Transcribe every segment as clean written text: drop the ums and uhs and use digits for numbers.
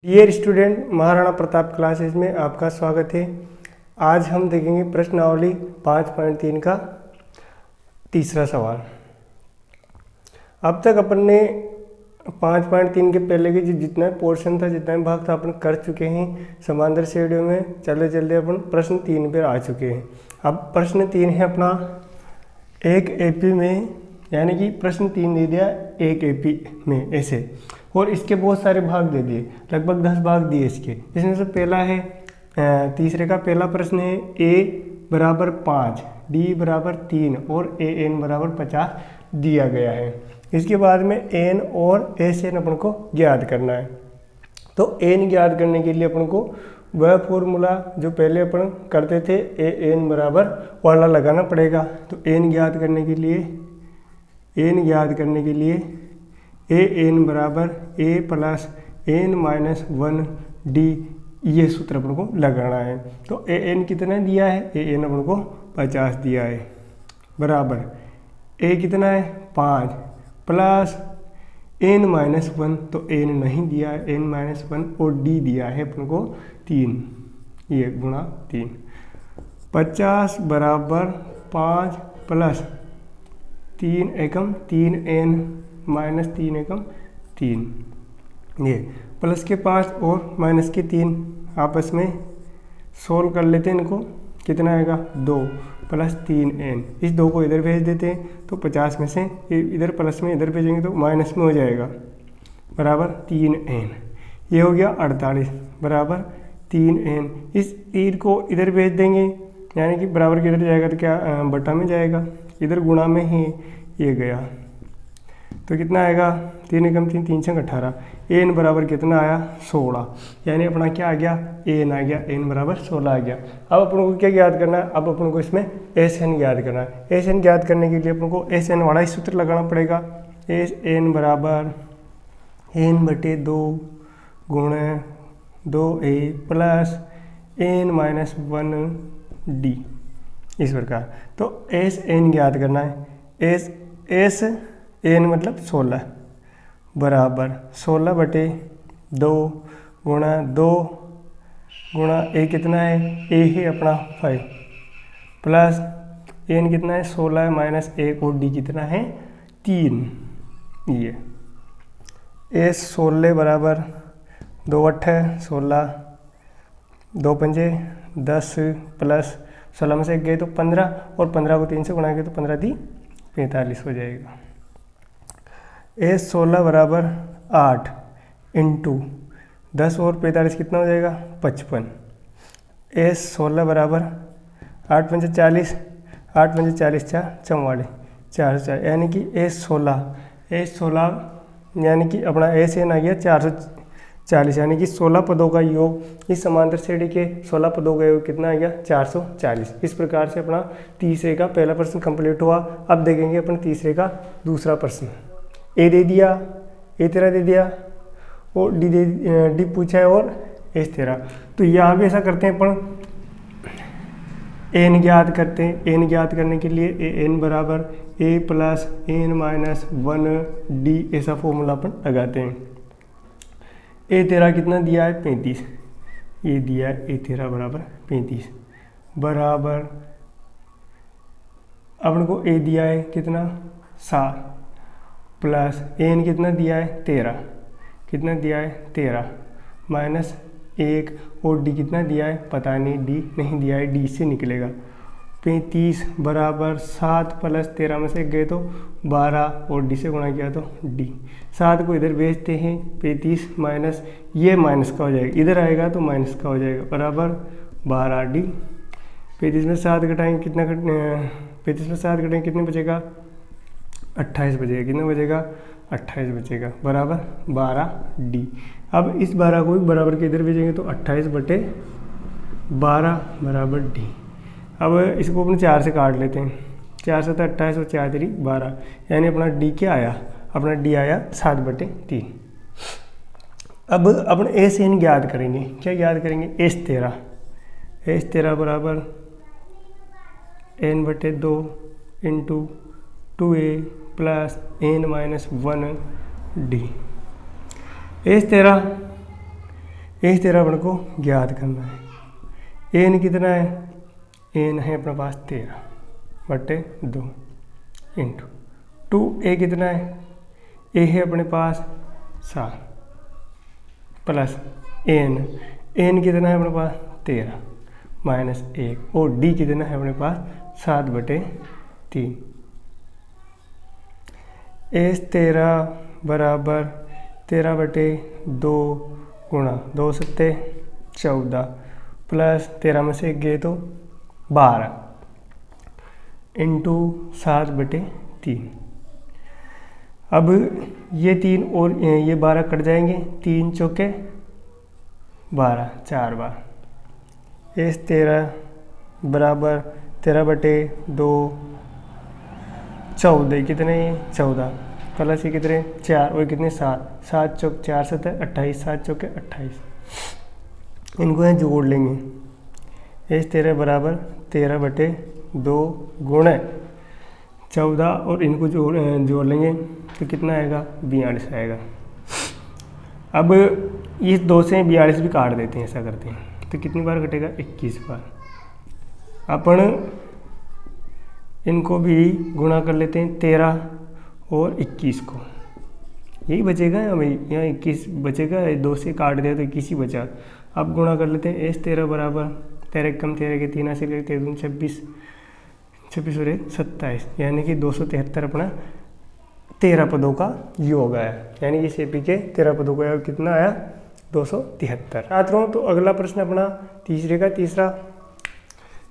Dear student, Maharana Pratap classes में आपका स्वागत है। आज हम देखेंगे प्रश्नावली 5.3 का तीसरा सवाल। अब तक अपन ने 5.3 के पहले के जितना पोर्शन था, जितना भाग था, अपन कर चुके हैं समांतर श्रेणियों में। चलते चलते अपन प्रश्न 3 पर आ चुके हैं। अब प्रश्न 3 है अपना एक एपी में, यानी कि प्रश्न 3 दे दिया एक एपी में ऐसे, और इसके बहुत सारे भाग दे दिए, लगभग 10 भाग दिए इसके। इसमें से पहला है तीसरे का पहला प्रश्न है a बराबर 5, d बराबर 3 और a n बराबर 50 दिया गया है। इसके बाद में n और s n अपन को ज्ञात करना है। तो n ज्ञात करने के लिए अपन को वह फॉर्मूला जो पहले अपन करते थे a n बराबर वाला लगाना पड़ेगा। तो n ज्ञात करने के लिए ए एन बराबर a plus n minus 1 D, ये सूत्र अपन को लगाना है। तो ए एन कितना दिया है, ए एन अपन को 50 दिया है, बराबर ए कितना है 5 प्लस एन माइनस 1, तो एन नहीं दिया है, एन माइनस 1, और डी दिया है अपन को 3, ये गुणा 3, 50 बराबर 5 प्लस 3 एकम 3 एन माइनस 3 एकम 3, ये प्लस के 5 और माइनस के 3 आपस में सोल्व कर लेते हैं इनको। कितना आएगा 2 प्लस 3 एन, इस 2 को इधर भेज देते हैं तो 50 में से इधर प्लस में इधर भेजेंगे तो माइनस में हो जाएगा, बराबर 3 एन। ये हो गया 48 बराबर 3 एन। इस 3 को इधर भेज देंगे, यानी कि बराबर किधर जाएगा तो क्या बटा में जाएगा, इधर गुणा में ही ये गया, तो कितना आएगा 3 एकम 3, 3 छंग 18, एन बराबर कितना आया 16, यानी अपना क्या आ गया एन आ गया, एन बराबर 16 आ गया। अब अपन को क्या ज्ञात करना है, अब अपन को इसमें एस एन ज्ञात करना है। एस एन ज्ञात करने के लिए अपन को एस एन वाला ही सूत्र लगाना पड़ेगा। एस एन बराबर एन बटे 2 गुणे 2a plus n minus 1 D, इस प्रकार। तो एस एन ज्ञात करना है। एस एन मतलब 16 बराबर 16 बटे 2 गुणा 2 गुणा ए कितना है, ए है अपना 5 प्लस एन कितना है 16 है माइनस 1 और डी कितना है 3। ये एस 16 बराबर 2 8 16, 2 पंजे 10 प्लस 16 में से 1 गए तो 15, और 15 को 3 से गुणाएंगे तो 15 दी 45 हो जाएगा। एस 16 बराबर 8 इंटू 10 और 45 कितना हो जाएगा 55। एस 16 बराबर 8 पंजे 40, 8 पंजे 40 44, 404, यानी कि एस 16 यानी कि अपना एस एन आ गया 440, यानी कि 16 पदों का योग, इस समांतर श्रेणी के 16 पदों का योग कितना आ गया 440। इस प्रकार से अपना तीसरे का पहला प्रश्न कंप्लीट हुआ। अब देखेंगे अपन तीसरे का दूसरा प्रश्न। ए दे दिया, ए तेरा दे दिया, और डी पूछा है, और एस तेरा। तो यहाँ भी ऐसा करते हैं अपन, एन ज्ञात करते हैं। एन ज्ञात करने के लिए ए एन बराबर a plus n minus 1 D, ऐसा फॉर्मूला अपन लगाते हैं। ए तेरा कितना दिया है 35, ये दिया है ए तेरा बराबर 35 बराबर, अपन को ए दिया है कितना 7 प्लस एन कितना दिया है 13, कितना दिया है 13 माइनस 1, और डी कितना दिया है पता नहीं, डी नहीं दिया है, डी से निकलेगा 35 बराबर 7 प्लस 13 में से गए तो 12, और डी से गुणा किया तो डी। 7 को इधर भेजते हैं, 35 माइनस ये माइनस का हो जाएगा, इधर आएगा तो माइनस का हो जाएगा, बराबर 12 डी। 35 में 7 घटाएंगे कितना 35 में 7 घटाएंगे कितने बचेगा 28 बचेगा, कितना बचेगा 28 बचेगा, बराबर 12 डी। अब इस 12 को भी बराबर के इधर भेजेंगे तो 28 बटे 12 बराबर डी। अब इसको अपने 4 से काट लेते हैं, 4 से 28 और 4 3 12, यानी अपना डी क्या आया, अपना डी आया 7 बटे 3। अब अपन एस एन ज्ञात करेंगे। क्या ज्ञात करेंगे, एस तेरा बराबर एन बटे 2 into 2a plus n minus 1 डी। एस तेरा एस 13 अपन को ज्ञात करना है। एन कितना है, एन है अपने पास 13/2 इंटू 2a कितना है, ए है अपने पास 7 प्लस एन कितना है अपने पास 13 माइनस 1 और डी कितना है अपने पास 7/3। एस 13 बराबर 13/2 गुणा 2 7 14 प्लस 13 में से गए तो 12 इंटू 7/3। अब ये 3 और ये 12 कट जाएंगे, 3 चौके 12 4 बार। एस 13 बराबर 13/2 14 कितने 14 प्लस ये कितने 4 और कितने 7 7 चौक 4 7 28 7 चौके 28। इनको यहाँ जोड़ लेंगे। एस 13 बराबर 13/2 गुणे 14 और इनको जोड़ लेंगे तो कितना आएगा 42 आएगा। अब इस 2 से 42 भी काट देते हैं, ऐसा करते हैं तो कितनी बार कटेगा 21 बार। अपन इनको भी गुणा कर लेते हैं 13 और 21 को, यही बचेगा हमें, यहाँ 21 बचेगा, 2 से काट दिया तो 21 ही बचा। अब गुणा कर लेते हैं। एस 13 बराबर 13 कम 13 के 3 से 13 26 26 और 27 यानी कि 273 अपना 13 पदों का योग आया, यानी कि CP के 13 पदों का योग कितना आया 273। छात्रों तो अगला प्रश्न अपना तीसरे का तीसरा,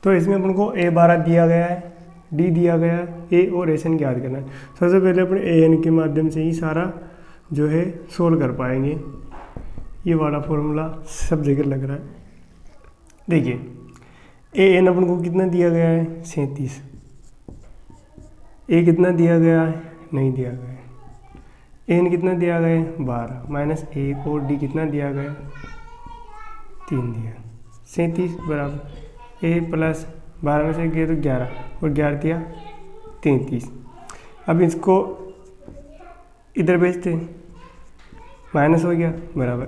तो इसमें अपन को A12 दिया गया है, D दिया गया है, A और SN ज्ञात करना है। सबसे पहले अपने AN के माध्यम से ही सारा जो है सोल्व कर पाएंगे। ये वाला फॉर्मूला सब जगह लग रहा है। देखिए AN अपन को कितना दिया गया है 37, A कितना दिया गया है नहीं दिया गया है, N कितना दिया गया है 12 माइनस 1 और D कितना दिया गया 3 दिया। 37 बराबर A प्लस 12 में से गए तो 11 और 11 दिया 33। अब इसको इधर भेजते माइनस हो गया बराबर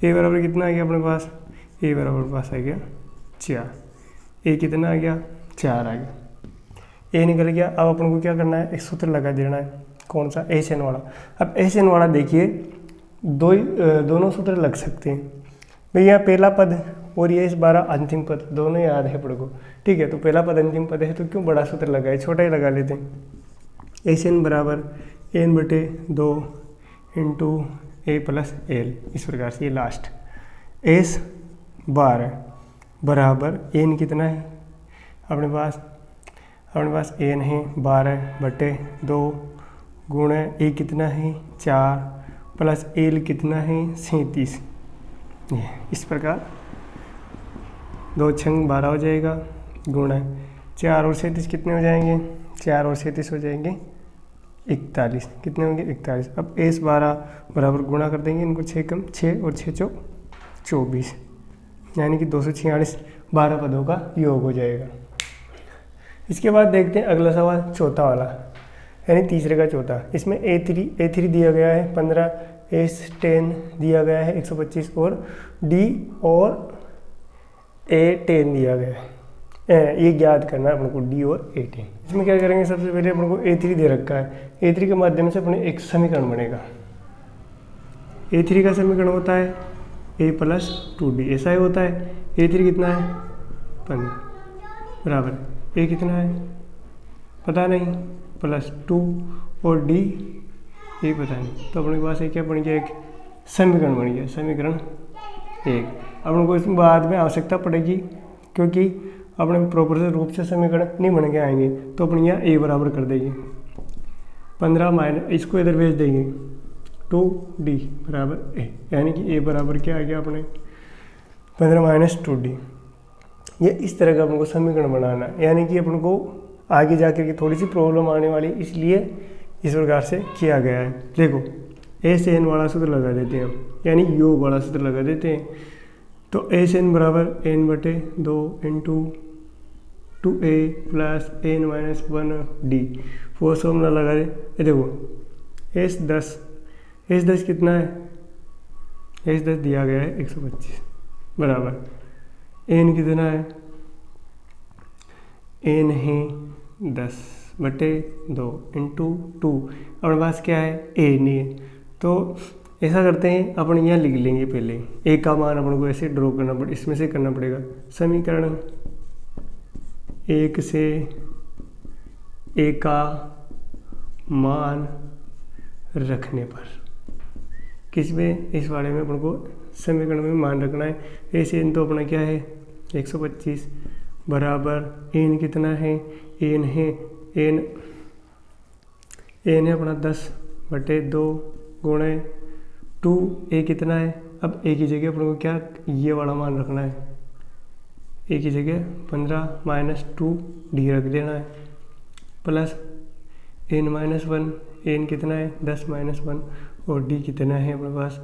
A बराबर कितना आ गया अपने पास, A बराबर पास आ गया 4, A कितना आ गया 4 आ गया, A निकल गया। अब अपन को क्या करना है, एक सूत्र लगा देना है, कौन सा SN वाला। अब SN वाला देखिए दोनों सूत्र लग सकते हैं भाई, यहाँ पहला पद और ये इस 12 अंतिम पद दोनों याद है अपन को, ठीक है। तो पहला पद अंतिम पद है तो क्यों बड़ा सूत्र लगाए, छोटा ही लगा लेते हैं। SN बराबर N/2 into A plus L, इस प्रकार से ये लास्ट। S12 बराबर N कितना है अपने पास N है 12/2 गुणे A कितना है 4 प्लस L कितना है 37। इस प्रकार 2 छंग 12 हो जाएगा गुणा 4 और 37 कितने हो जाएंगे, 4 और 37 हो जाएंगे 41, कितने होंगे 41। अब S12 बराबर गुणा कर देंगे इनको, 6 कम 6 और 6 चौक 24 यानी कि 246 12 पदों का योग हो जाएगा। इसके बाद देखते हैं अगला सवाल चौथा वाला, यानी तीसरे का चौथा। इसमें A3 दिया गया है 15, S10 दिया गया है 125 और D और A10 दिया गया है। ये ज्ञात करना है अपन को D और A10। इसमें क्या करेंगे, सबसे पहले अपन को A3 दे रखा है, A3 के माध्यम से अपने एक समीकरण बनेगा। A3 का समीकरण होता है A प्लस 2D, ऐसा ही होता है। A3 कितना है 15 बराबर A कितना है पता नहीं प्लस 2 और D ये पता नहीं, तो अपने पास क्या बन गया, एक समीकरण बन गया, समीकरण 1। अपन को इसमें बाद में आवश्यकता पड़ेगी क्योंकि अपने प्रॉपर रूप से समीकरण नहीं बन के आएंगे, तो अपन यहाँ A बराबर कर देंगे 15 माइनस, इसको इधर भेज देंगे 2D बराबर A, यानी कि A बराबर क्या आ गया अपने 15 माइनस 2D। ये इस तरह का अपन को समीकरण बनाना है, यानी कि अपन को आगे जाकर के थोड़ी सी प्रॉब्लम आने वाली, इसलिए इस प्रकार से किया गया है। देखो A से N वाला सूत्र लगा देते हैं हम, यानी योग वाला सूत्र लगा देते हैं। तो A से N बराबर N/2 into 2A plus N minus 1D, force formula लगा दे। ये देखो S10 कितना है इस 10 दिया गया है 125 बराबर एन कितना है, एन है 10/2 इंटू 2। अपने पास क्या है, एन है। तो ऐसा करते हैं अपन यहाँ लिख लेंगे, पहले ए का मान अपन को ऐसे ड्रॉ करना पड़ेगा, इसमें से करना पड़ेगा समीकरण 1 से ए का मान रखने पर, किस में, इस वाले में अपन को समीकरण में मान रखना है। ऐसे एन तो अपना क्या है 125 बराबर एन कितना है, एन है अपना 10/2 गुणे 2, ए कितना है। अब ए की जगह अपन को क्या ये वाला मान रखना है, ए की जगह 15 - 2d रख देना है प्लस n-1, एन कितना है 10 - 1 और d कितना है अपने पास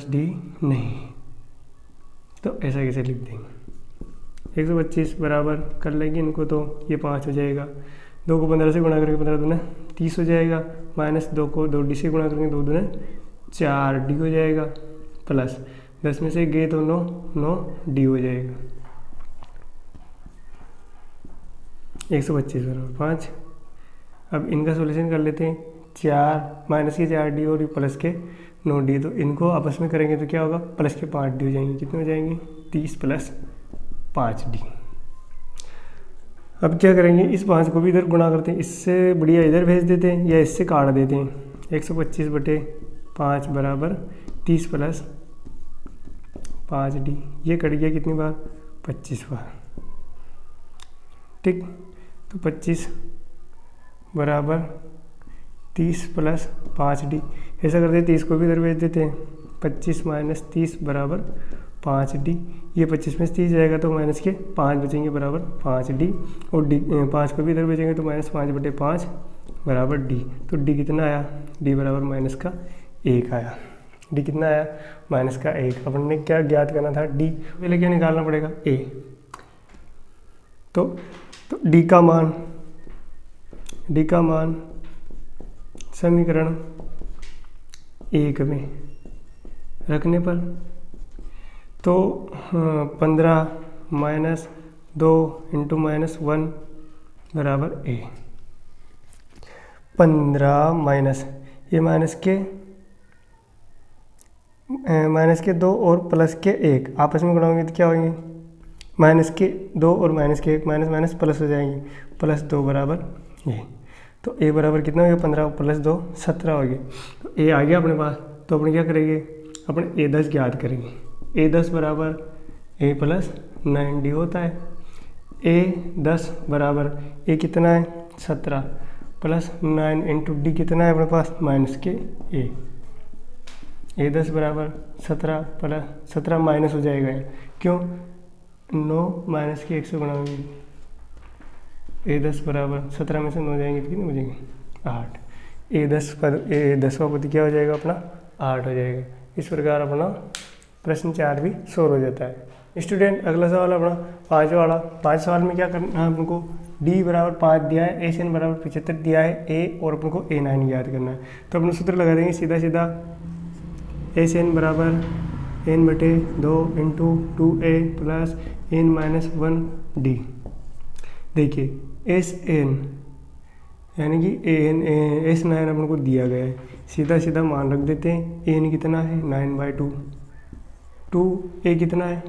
d नहीं है। तो ऐसा कैसे लिख देंगे, 125 बराबर कर लेंगे इनको तो ये 5 हो जाएगा, 2 को 15 से गुणा करेंगे 15 दूने 30 हो जाएगा, -2 को 2d से गुणा करेंगे 2 दूने 4d हो जाएगा प्लस 10 में से गए तो 9d हो जाएगा। 125 बराबर 5। अब इनका सॉल्यूशन कर लेते हैं, 4 माइनस के 4d और प्लस के 9d, तो इनको आपस में करेंगे तो क्या होगा, प्लस के 5d हो जाएंगे। कितने हो जाएंगे 30 + 5d। अब क्या करेंगे, इस 5 को भी इधर गुणा करते हैं, इससे बढ़िया इधर भेज देते हैं या इससे काट देते हैं। 125/5 बराबर 30 + 5d, ये कट गया कितनी बार 25 बार, ठीक। तो 25 बराबर 30 + 5d, ऐसा करते हैं 30 को भी इधर भेज देते हैं, 25 - 30 बराबर 5d, ये 25 में से 30 जाएगा तो माइनस के 5 बचेंगे बराबर 5d, और d 5 को भी इधर भेजेंगे तो -5/5 बराबर d। तो d कितना आया, d बराबर -1 आया। d कितना आया -1। अपन ने क्या ज्ञात करना था, d, पहले क्या निकालना पड़ेगा a। तो d का मान समीकरण 1 में रखने पर, तो 15 - 2 × -1 बराबर a। 15 माइनस ये माइनस के 2 और प्लस के 1 आपस में गुणा होंगे तो क्या होंगे, -2 और -1 माइनस प्लस हो जाएंगे, +2 बराबर ये। तो a बराबर कितना हो गया, 15 + 2 17 हो गया। तो a आ गया अपने पास, तो अपने क्या करेंगे, अपने a10 ज्ञात करेंगे। a10 बराबर a + 9d होता है। a10 बराबर a कितना है 17 + 9 × d कितना है अपने पास -a। a10 बराबर 17 + 17 माइनस हो जाएगा, क्यों 9 - के 1 से गुणा होंगे। a10 बराबर 17 में से 9 जाएंगे तो कितने बचेंगे 8। a10वां पद क्या हो जाएगा अपना 8 हो जाएगा। इस प्रकार अपना प्रश्न 4 भी सोल्व हो जाता है। स्टूडेंट अगला सवाल अपना 5 वाला। 5 सवाल में क्या करना है, हमको d बराबर 5 दिया है, SN बराबर 75 दिया है, a और अपन को A9 याद करना है। तो अपना सूत्र लगा देंगे सीधा SN बराबर n/2 × 2a + n-1d। देखिए SN यानी कि S9 अपन को दिया गया है, सीधा मान रख देते हैं। n कितना है 9/2, 2a कितना है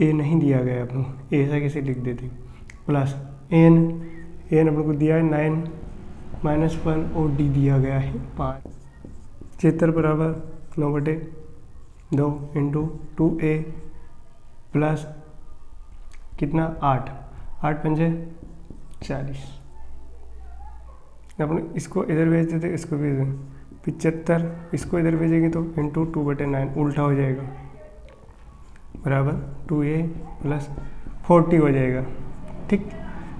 a नहीं दिया गया अपन को, ऐसा कैसे लिख देते, प्लस n अपन को दिया है 9 - 1 और d दिया गया है 5। 76 बराबर 9/2 × 2a प्लस कितना 8 पंजे 40। अपन इसको इधर भेज देते, इसको भेज दें 75, इसको इधर भेजेंगे तो × 2/9 उल्टा हो जाएगा बराबर 2a + 40 हो जाएगा, ठीक।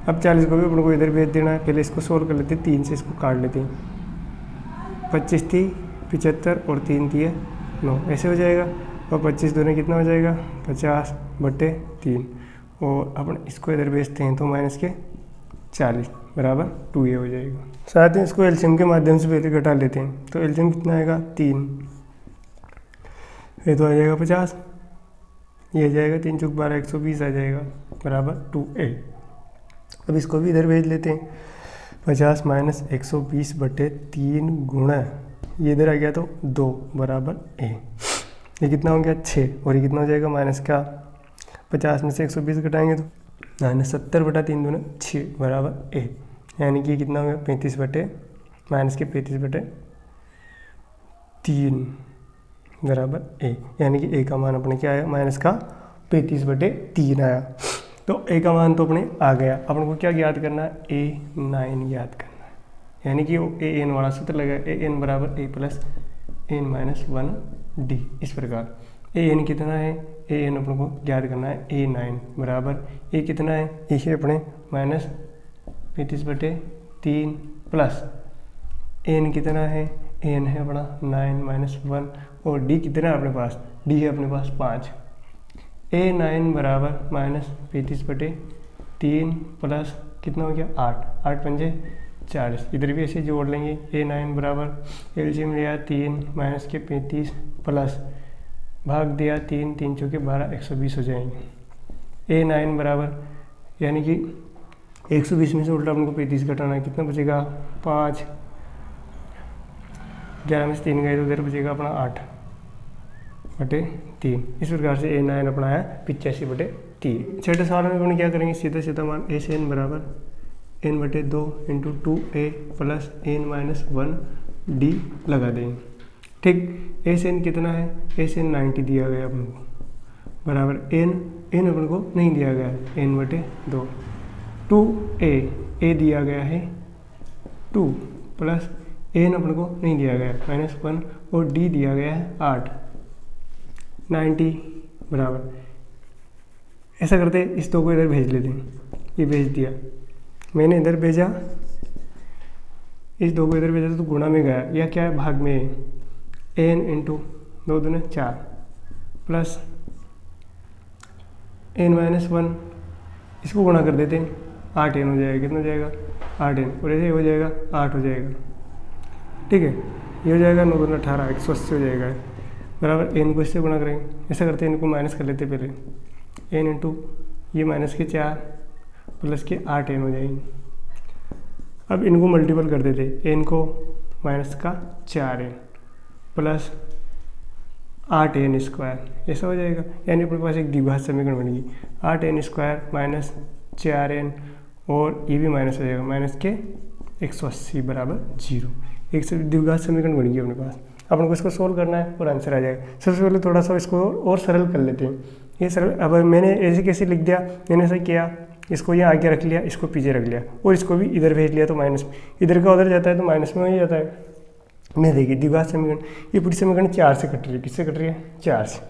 अब 40 को भी अपन को इधर भेज देना है। पहले इसको सोल्व कर लेते हैं, 3 से इसको काट लेते हैं। 25 थी 75 और 3 थी 9, ऐसे हो जाएगा। और 25 दूने कितना हो जाएगा 50/3, और अपन इसको इधर भेजते हैं तो -40 बराबर 2a हो जाएगा। साथ ही इसको एलसीएम के माध्यम से पहले घटा लेते हैं, तो एलसीएम कितना आएगा 3। ये तो आ जाएगा 50, ये आ जाएगा 3 चौक 12 120 आ जाएगा बराबर 2a। अब इसको भी इधर भेज लेते हैं। 50 माइनस 120/3 गुणा ये इधर आ गया तो 2 बराबर a। ये कितना हो गया 6, और ये कितना हो जाएगा माइनस का 50 में से 120 घटाएंगे तो माइनस 70/3 दूना 6 बराबर a। यानी कि कितना हो गया 35 माइनस के 35/3 बराबर a। यानी कि a का मान अपने क्या आया, माइनस का 35/3 आया। तो a का मान तो अपने आ गया। अपन को क्या याद करना है, a9 याद करना है। यानी कि वो an वाला सूत्र लगा, an बराबर a plus n minus 1d। इस प्रकार an कितना है, an अपन को याद करना है a9 बराबर a कितना है, a है अपने माइनस 35/3 प्लस n कितना है, n है अपना 9 माइनस 1 और d कितना है अपने पास, d है अपने पास 5। a9 बराबर माइनस 35/3 प्लस कितना हो गया 8, 8 पंजे 40। इधर भी ऐसे जोड़ लेंगे। a9 बराबर एलसीएम लिया 3 माइनस के 35 प्लस भाग दिया 3, 3 चौके 12 120 हो जाएंगे। a9 बराबर यानी कि 120 में से उल्टा अपन को 35 घटाना है, कितना बचेगा 5, 11 में से 3 गए तो उधर बचेगा अपना 8/3। इस प्रकार से a9 अपना है 85/3। छठे सवाल में अपन क्या करेंगे, सीधा सीधा मान a से n बराबर n/2 into 2a plus n minus 1d लगा देंगे। ठीक, a से n कितना है, a से n 90 दिया गया अपन को बराबर n अपन को नहीं दिया गया है n/2। 2a दिया गया है 2 प्लस n अपन को नहीं दिया गया है -1 और d दिया गया है 8, 90 बराबर। ऐसा करते इस दो को इधर भेज लेते हैं। ये भेज दिया, मैंने इधर भेजा, इस दो को इधर भेजा तो गुणा में गया, या क्या है भाग में n into 2 दूने 4 plus n minus 1, इसको गुणा कर देते हैं 8n हो जाएगा। कितना हो जाएगा 8n, और ऐसे हो जाएगा 8 हो जाएगा। ठीक है, ये हो जाएगा 9 दूना 18 180 हो जाएगा बराबर n को इससे गुणा करेंगे। ऐसा करते हैं, इनको माइनस कर लेते पहले, n इंटू ये माइनस के 4 प्लस के 8n हो जाएंगे। अब इनको मल्टीपल कर देते, n को माइनस का 4n प्लस 8n स्क्वायर, ऐसा हो जाएगा। यानी अपने पास एक द्विघात समीकरण बनेगी 8n स्क्वायर माइनस 4n, और ये भी माइनस हो जाएगा माइनस के 180 बराबर 0। एक से द्विघात समीकरण बनेगी अपने पास। अपन को इसको सोल्व करना है और आंसर आ जाएगा। सबसे पहले थोड़ा सा इसको और सरल कर लेते हैं। ये सरल, अब मैंने ऐसे कैसे लिख दिया, मैंने ऐसा किया, इसको यहाँ आगे रख लिया, इसको पीछे रख लिया और इसको भी इधर भेज लिया, तो माइनस में, इधर का उधर जाता है तो माइनस में हो जाता है। मैं देखिए द्विघात समीकरण, ये पूरी समीकरण 4 से कट रही है। किससे कट रही है, 4 से।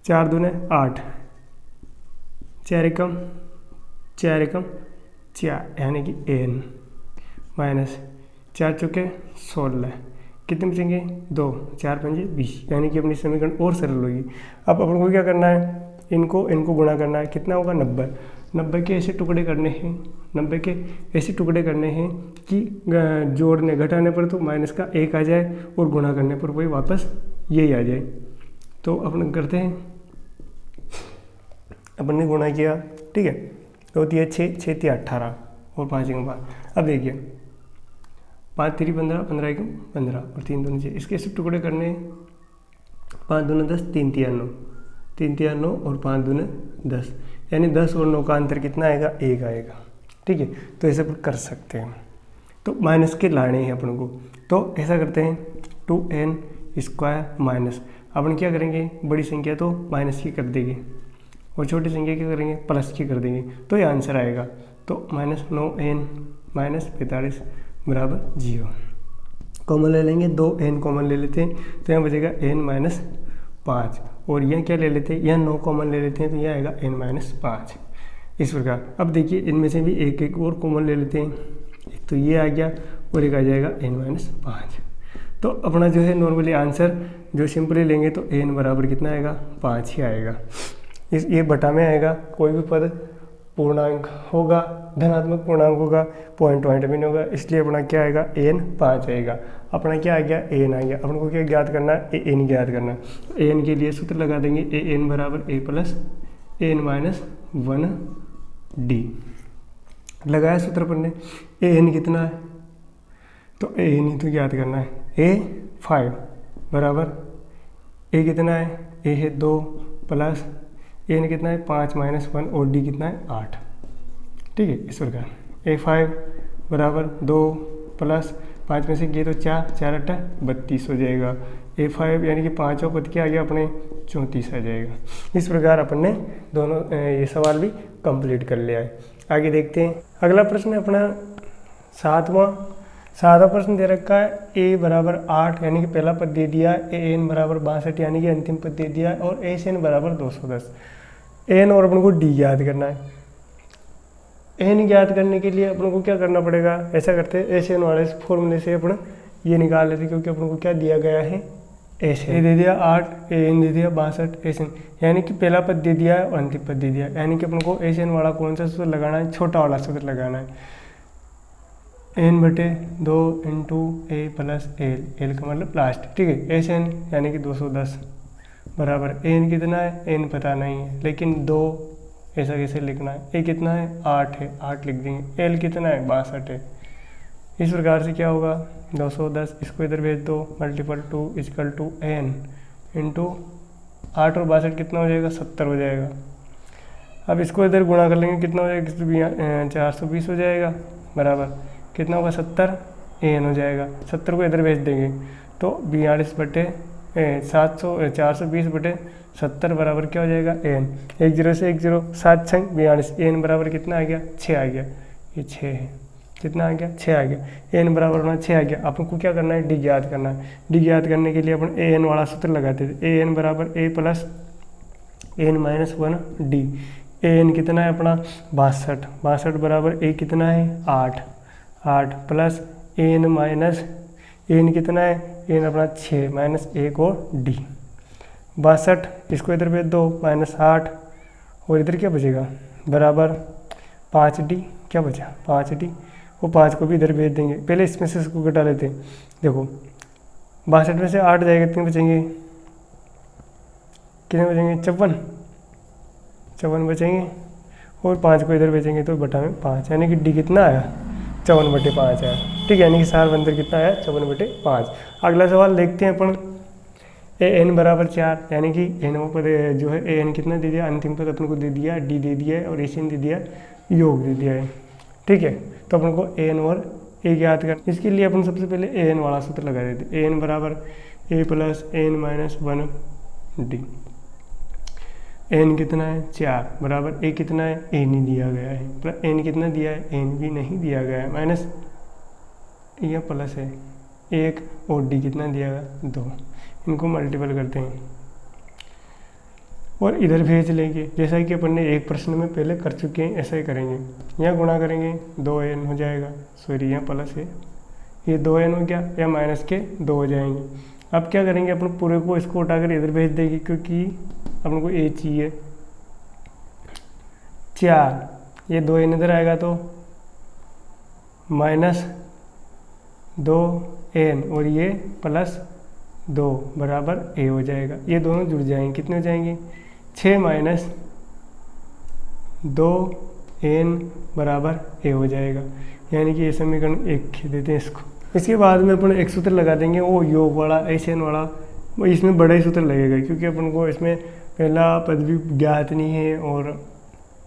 4 दूने 8, 4 एकम 4, यानी कि n माइनस 4 चौके 16, कितने बचेंगे 2, 4 पंजे 20, यानी कि अपनी समीकरण और सरल होगी। अब अपन को क्या करना है, इनको गुणा करना है। कितना होगा 90 के ऐसे टुकड़े करने हैं, 90 के ऐसे टुकड़े करने हैं कि जोड़ने घटाने पर तो माइनस का 1 आ जाए और गुणा करने पर वही वापस यही आ जाए। तो अपन करते हैं, अपन ने गुणा किया, ठीक है, तो होती है 6, 6 3 18 और 5 1 5। अब देखिए 5 3 15, 15 1 15 और 3 2 6, इसके ऐसे टुकड़े करने, 5 2 10, 3 3 9, 3 3 9 और 5 2 10, यानी 10 और 9 का अंतर कितना आएगा, 1 आएगा। ठीक है, तो ऐसे कर सकते हैं। तो माइनस के लाने हैं अपन को, तो ऐसा करते हैं 2n स्क्वायर माइनस, अपन क्या करेंगे, बड़ी संख्या तो माइनस की कर देंगे और छोटी संख्या क्या करेंगे, प्लस की कर देंगे, तो ये आंसर आएगा। तो माइनस 9n माइनस 45 बराबर 0। कॉमन ले लेंगे, 2n कॉमन ले लेते हैं तो यहाँ बचेगा n माइनस 5, और यहाँ क्या ले लेते हैं, यहाँ 9 कॉमन ले लेते हैं तो यहाँ आएगा n माइनस 5। इस प्रकार अब देखिए इनमें से भी एक एक और कॉमन ले लेते हैं, एक तो ये आ गया और एक आ जाएगा n माइनस 5। तो अपना जो है नॉर्मली आंसर जो सिंपली लेंगे तो n बराबर कितना आएगा, 5 ही आएगा। ये बटा में आएगा, कोई भी पद पूर्णांक होगा, धनात्मक पूर्णांक होगा, पॉइंट में नहीं होगा, इसलिए अपना क्या आएगा एन 5 आएगा। अपना क्या आ गया एन आ गया। अपन को क्या ज्ञात करना है एन ज्ञात करना है। एन के लिए सूत्र लगा देंगे एन बराबर a plus n minus 1 D. लगाया सूत्र अपन ने। एन कितना है तो एन ही तो ज्ञात करना है। ए 5 बराबर ए कितना है, ए है 2 प्लस एन कितना है 5 माइनस 1 और डी कितना है 8। ठीक है, इस प्रकार ए 5 बराबर 2 प्लस 5 में से ये तो 4 4 8 32 हो जाएगा। ए 5 यानी कि 5 पद क्या आ गया अपने 34 आ जाएगा। इस प्रकार अपन ने दोनों ये सवाल भी कंप्लीट कर लिया है। आगे देखते हैं। अगला प्रश्न है अपना 7वां प्रश्न दे रखा है ए बराबर 8 यानी कि पहला पद दे दिया है, ए एन बराबर 62 यानी कि अंतिम पद दे दिया है, और एस एन बराबर 210। एन और अपन को डी ज्ञात करना है। एन ज्ञात करने के लिए अपन को क्या करना पड़ेगा, ऐसा करते हैं एस एन वाले फॉर्मूले से अपन ये निकाल लेते, क्योंकि अपन को क्या दिया गया है एस एन दे दिया 8, ए एन दे दिया 62, एस एन यानी कि पहला पद दे दिया है और अंतिम पद दे दिया है, यानी कि अपन को एस एन वाला कौन सा सूत्र लगाना है, छोटा वाला सूत्र लगाना है। एन बटे 2 इंटू ए प्लस एल, एल का मतलब लास्ट। ठीक है, एस एन यानी कि 210 बराबर एन कितना है, एन पता नहीं है, लेकिन 2 ऐसा कैसे लिखना है, ए कितना है 8 है, 8 लिख देंगे, एल कितना है 62 है। इस प्रकार से क्या होगा 210, इसको इधर भेज दो, multiple 2 equal to n into 8 और 62 कितना हो जाएगा 70 हो जाएगा। अब इसको इधर गुणा कर लेंगे, कितना हो जाएगा 420 हो जाएगा, बराबर कितना होगा 70 एन हो जाएगा। 70 को इधर भेज देंगे तो 42 बटे 420 बटे 70 बराबर क्या हो जाएगा एन। 1 0 से 1 0 7 6 42, एन बराबर कितना आ गया 6 आ गया, ये 6 है, कितना आ गया 6 आ गया, एन बराबर होना 6 आ गया। अपन को क्या करना है डी ज्ञात करना है। डी ज्ञात करने के लिए अपन ए एन वाला सूत्र लगाते थे, ए एन बराबर a plus n minus 1 D. A N कितना है अपना 62 बराबर ए कितना है 8 प्लस एन माइनस एन कितना है, एन अपना 6 माइनस 1 और डी 62, इसको इधर भेज दो -8 और इधर क्या बचेगा बराबर 5D, क्या बचा 5D, वो 5 को भी इधर भेज देंगे। पहले इसमें से इसको घटा लेते हैं। देखो 62 में से 8 जाएगा, कितने बचेंगे, कितने बचेंगे 54 बचेंगे, और 5 को इधर भेजेंगे तो बटा में 5, यानी कि डी कितना आया 54/5 आया। ठीक है, यानी कि सार बंदर कितना आया 54/5। अगला सवाल देखते हैं अपन। ए एन बराबर 4 यानी कि एन पद जो है ए एन कितना दे दिया, अंतिम पद अपन को दे दिया, डी दे दिया है और एस एन दे दिया, योग दे दिया है। ठीक है, तो अपन को ए एन और ए ज्ञात कर, इसके लिए अपन सबसे पहले ए एन वाला सूत्र लगा देते। ए एन बराबर a plus n minus 1 d. N कितना है 4 बराबर ए कितना है, ए नहीं दिया गया है, प्लस एन कितना दिया है, एन भी नहीं दिया गया है, माइनस यह प्लस है 1 और डी कितना दिया गया 2। इनको मल्टीपल करते हैं और इधर भेज लेंगे, जैसा कि अपन ने एक प्रश्न में पहले कर चुके हैं, ऐसा ही करेंगे। यहाँ गुणा करेंगे 2n हो जाएगा, सॉरी यहाँ प्लस है, ये 2n हो गया, या माइनस के 2 हो जाएंगे। अब क्या करेंगे अपन पूरे को इसको उठाकर इधर भेज देंगे, क्योंकि अपन को ए चाहिए 4, ये 2n इधर आएगा तो माइनस 2n और ये प्लस 2 बराबर ए हो जाएगा। ये दोनों जुड़ जाएंगे, कितने हो जाएंगे 6 माइनस 2n बराबर ए हो जाएगा, यानी कि ये समीकरण 1 देते हैं इसको। इसके बाद में अपन एक सूत्र लगा देंगे, वो योग वाला एस एन वाला, वो इसमें बड़ा ही सूत्र लगेगा, क्योंकि अपन को इसमें पहला पद भी ज्ञात नहीं है और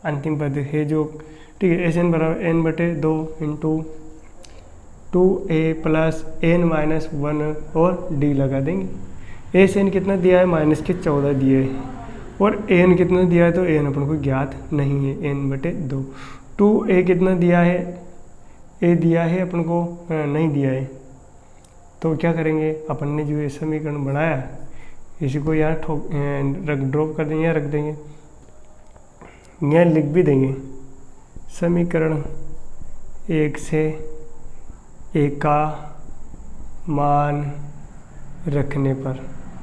अंतिम पद है जो। ठीक है, एस एन बराबर एन बटे 2 into 2a plus n minus 1 और डी लगा देंगे। एस एन कितना दिया है माइनस के 14 दिए है, और एन कितना दिया है तो एन अपन को ज्ञात नहीं है, एन बटे 2। 2a कितना दिया है, ए दिया है अपन को नहीं दिया है, तो क्या करेंगे अपन ने जो ये समीकरण बनाया इसी को यहाँ ड्रॉप कर देंगे, यहाँ रख देंगे, यहाँ लिख भी देंगे समीकरण 1 से ए का मान रखने पर।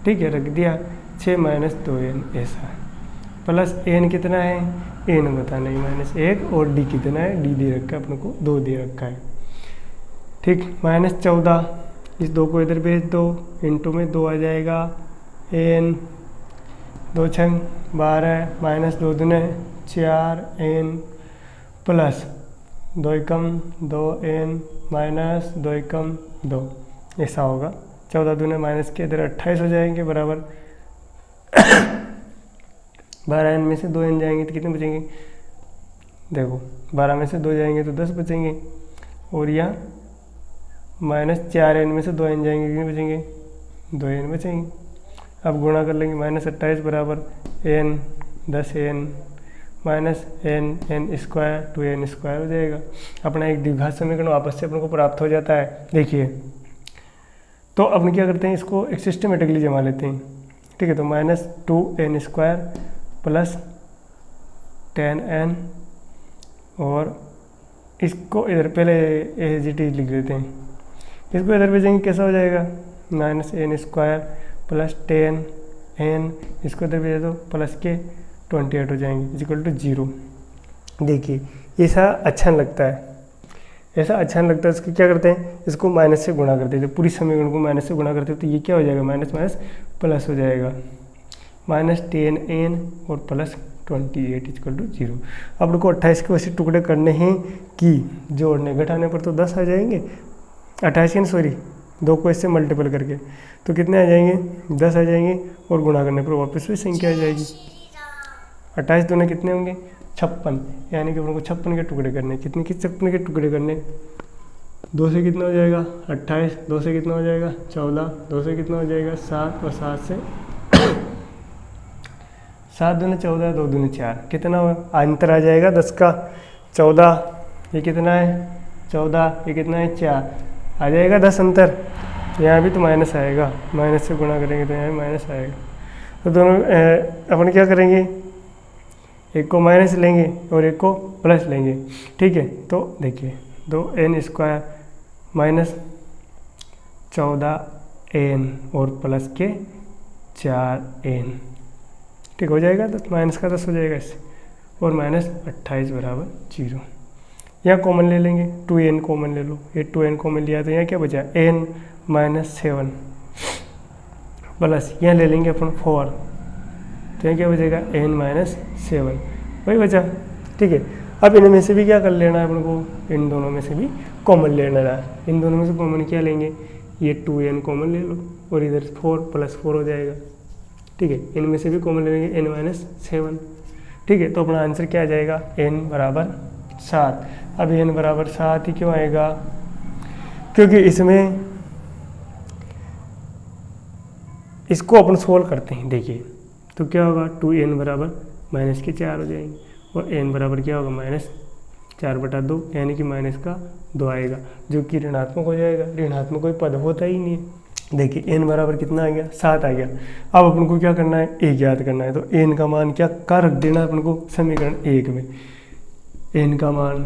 ठीक है, रख दिया 6 माइनस 2n ऐसा, प्लस एन कितना है, एन बताना है -1 और डी कितना है, डी दे रखा है अपने को 2 दे रखा है। ठीक, -14 इस 2 को इधर भेज दो, इंटू में 2 आ जाएगा एन, 2 छंग 12 -2 दूने 4 एन प्लस 2 एकम 2 एन माइनस 2 एकम 2, ऐसा होगा। 14 दूने माइनस के इधर 28 हो जाएंगे बराबर 12 एन में से 2 एन जाएंगे तो कितने बचेंगे, देखो 12 में से 2 जाएंगे तो 10 बचेंगे, और यहाँ -4 एन में से 2 एन जाएंगे कितने बचेंगे, 2 एन बचेंगे। अब गुणा कर लेंगे -28 बराबर n 10 n minus n square 2n square हो जाएगा। अपना एक द्विघात समीकरण वापस से अपने को प्राप्त हो जाता है। देखिए तो अपन क्या करते हैं, इसको एक सिस्टमेटिकली जमा लेते हैं। ठीक है, तो -2n स्क्वायर प्लस 10n, और इसको इधर पहले एज इट इज लिख देते हैं, इसको इधर भेजेंगे कैसा हो जाएगा, -n स्क्वायर प्लस 10n, इसको इधर भेज दो प्लस के 28 हो जाएंगे इक्वल टू 0। देखिए ऐसा अच्छा लगता है, ऐसा अच्छा नहीं लगता है। इसको क्या करते हैं, इसको माइनस से गुणा करते हैं, तो पूरी समीकरण को माइनस से गुणा करते हैं तो ये क्या हो जाएगा, माइनस माइनस प्लस हो जाएगा, -10n और प्लस 28 इक्वल टू 0। अब को 28 के वैसे टुकड़े करने हैं कि जोड़ने घटाने पर तो 10 आ जाएंगे, 28 सॉरी 2 को इससे मल्टीपल करके तो कितने आ जाएंगे, 10 आ जाएंगे, और गुणा करने पर वापस भी संख्या आ जाएगी। 28 दूने कितने होंगे, 56, यानी कि अपन को 56 के टुकड़े करने, कितने 56 के टुकड़े करने, 2 से कितना हो जाएगा 28, 2 से कितना हो जाएगा 14, 2 से कितना हो जाएगा 7, और 7 से 7 दूने 14, 2 दूने 4, कितना अंतर आ जाएगा 10 का, 14 ये कितना है 14, ये कितना है 4, आ जाएगा 10 अंतर। यहाँ भी तो माइनस आएगा, माइनस से गुणा करेंगे तो यहाँ भी माइनस आएगा। तो दोनों अपन क्या करेंगे, एक को माइनस लेंगे और एक को प्लस लेंगे। ठीक है, तो देखिए 2n स्क्वायर माइनस 14n और प्लस के 4n, ठीक हो जाएगा, तो माइनस का 10 हो जाएगा इससे, और -28 बराबर 0। यहाँ कॉमन ले लेंगे, 2n कॉमन ले लो, ये 2n कॉमन लिया तो यहाँ क्या बचा n -7 प्लस यहाँ ले लेंगे अपन 4, तो यहाँ क्या बचेगा n -7, वही बचा। ठीक है, अब इनमें से भी क्या कर लेना है अपन को, इन दोनों में से भी कॉमन लेना है। इन दोनों में से कॉमन क्या लेंगे, ये 2n कॉमन ले लो, और इधर 4 + 4 हो जाएगा। ठीक है, इनमें से भी कॉमन ले लेंगे n -7। ठीक है, तो अपना आंसर क्या आ जाएगा, n बराबर 7। अब n बराबर 7 ही क्यों आएगा, क्योंकि इसमें इसको अपन सोल्व करते हैं। देखिए तो क्या होगा, 2n बराबर -4 हो जाएंगे, और n बराबर क्या होगा -4/2, यानी कि माइनस का 2 आएगा, जो कि ऋणात्मक हो जाएगा। ऋणात्मक कोई पद होता ही नहीं है। देखिए n बराबर कितना आ गया, 7 आ गया। अब अपन को क्या करना है, a ज्ञात करना है, तो n का मान क्या कर रख देना है अपन को समीकरण 1 में। n का मान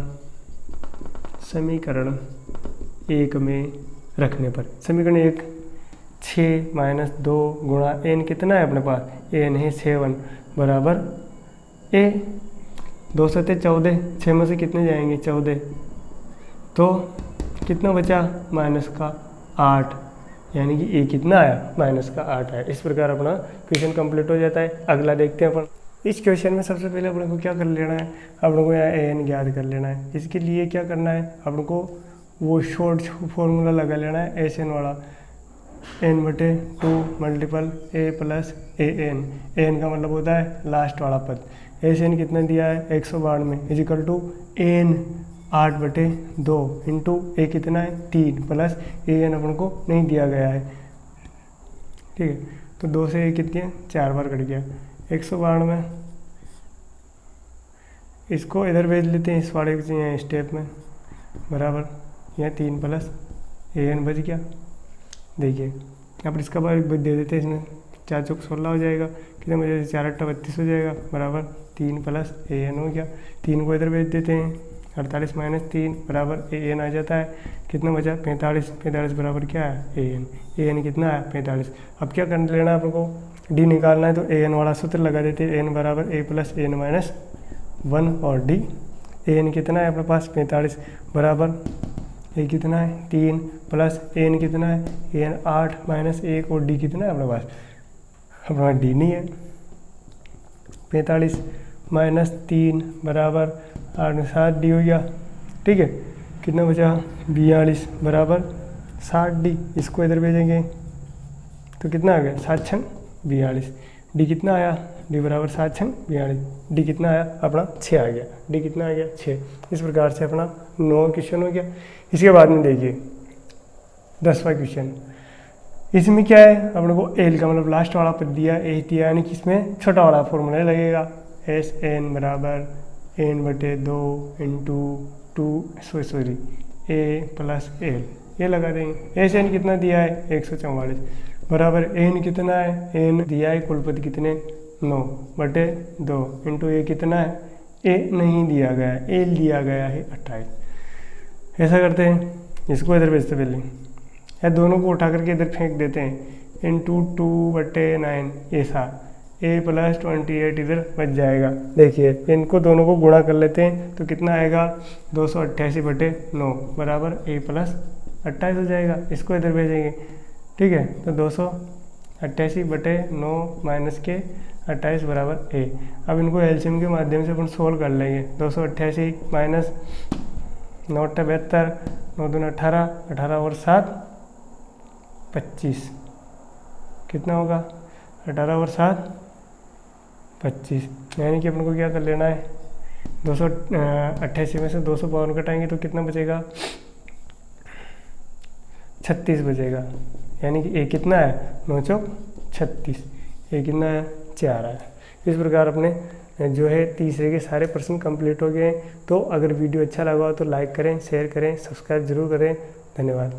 समीकरण 1 में रखने पर, समीकरण 1 6 - 2 गुणा n कितना है अपने पास, n है 7 बराबर a, 2 से 14, 6 में से कितने जाएंगे 14, तो कितना बचा -8, यानी कि a कितना आया -8 आया। इस प्रकार अपना क्वेश्चन कंप्लीट हो जाता है। अगला देखते हैं अपन। इस क्वेश्चन में सबसे पहले अपन को क्या कर लेना है, अपन को यहाँ an ज्ञात कर लेना है। इसके लिए क्या करना है, अपन को वो शॉर्ट फॉर्मूला लगा लेना है SN वाला, n/2 multiple a + an। an का मतलब होता है लास्ट वाला पद। SN कितना दिया है 192 में, इजिकल टू n 8/2 इंटू a कितना है 3 प्लस an अपन को नहीं दिया गया है। ठीक है, तो 2 से a कितनी है 4 बार कट गया 192 में। इसको इधर भेज लेते हैं इस वाले स्टेप में, बराबर यहाँ 3 प्लस an बच गया। देखिए यहाँ पर इसका बार दे देते हैं, इसमें 4 चौक 16 हो जाएगा, कितने बजे 4 8 32 हो जाएगा, बराबर 3 प्लस an हो गया। 3 को इधर भेज देते हैं, 48 - 3 बराबर an आ जाता है। कितना बचा 45, 45 बराबर क्या है an कितना है 45। अब क्या कर लेना है अपन को, d निकालना है, तो an वाला सूत्र लगा देते हैं, n बराबर a + n 1 और डी। एन कितना है अपने पास 45 बराबर ए कितना है 3 प्लस एन कितना है एन 8 माइनस 1 और डी कितना है अपने पास डी नहीं है। 45 माइनस 3 बराबर 8 में 7 डी हो गया। ठीक है, कितना बचा 42 बराबर 60 डी। इसको इधर भेजेंगे तो कितना आ गया 7 छंग 42। डी कितना आया डी बराबर 7 छंग 42। डी कितना आया अपना 6 आ गया। डी कितना आ गया 6। इस प्रकार से अपना 9 क्वेश्चन हो गया। इसके बाद में देखिए 10वां क्वेश्चन। इसमें क्या है अपने को एल का मतलब लास्ट वाला पद दिया ए दिया, यानी कि इसमें छोटा वाला फॉर्मूला लगेगा एस एन बराबर एन बटे 2 इंटू 2 ए प्लस एल, ये लगा देंगे। एस एन कितना दिया है 144 बराबर एन कितना है एन दिया है कुल पद कितने 9 बटे 2 इंटू ए कितना है ए नहीं दिया गया है, एल दिया गया है 28। ऐसा करते हैं, इसको इधर भेजते पहले या दोनों को उठा करके इधर फेंक देते हैं इंटू 2/9 ऐसा ए प्लस 28 इधर बच जाएगा। देखिए इनको दोनों को गुणा कर लेते हैं तो कितना आएगा 288/9 बराबर ए प्लस 28 हो जाएगा। इसको इधर भेजेंगे, ठीक है, तो 288/9 माइनस के 28 बराबर ए। अब इनको एलसीएम के माध्यम से अपन सोल्व कर लेंगे। 288 माइनस 9 72 9 दूनी 18 18 और 7 25 कितना होगा 18 और 7 25, यानी कि अपन को क्या कर लेना है 288 में से 252 घटाएंगे तो कितना बचेगा 36 बचेगा। यानी कि ए कितना है 9 चौक 36, ए कितना है 4 है। इस प्रकार अपने जो है तीसरे के सारे प्रश्न कंप्लीट हो गए हैं। तो अगर वीडियो अच्छा लगा हो तो लाइक करें, शेयर करें, सब्सक्राइब जरूर करें। धन्यवाद।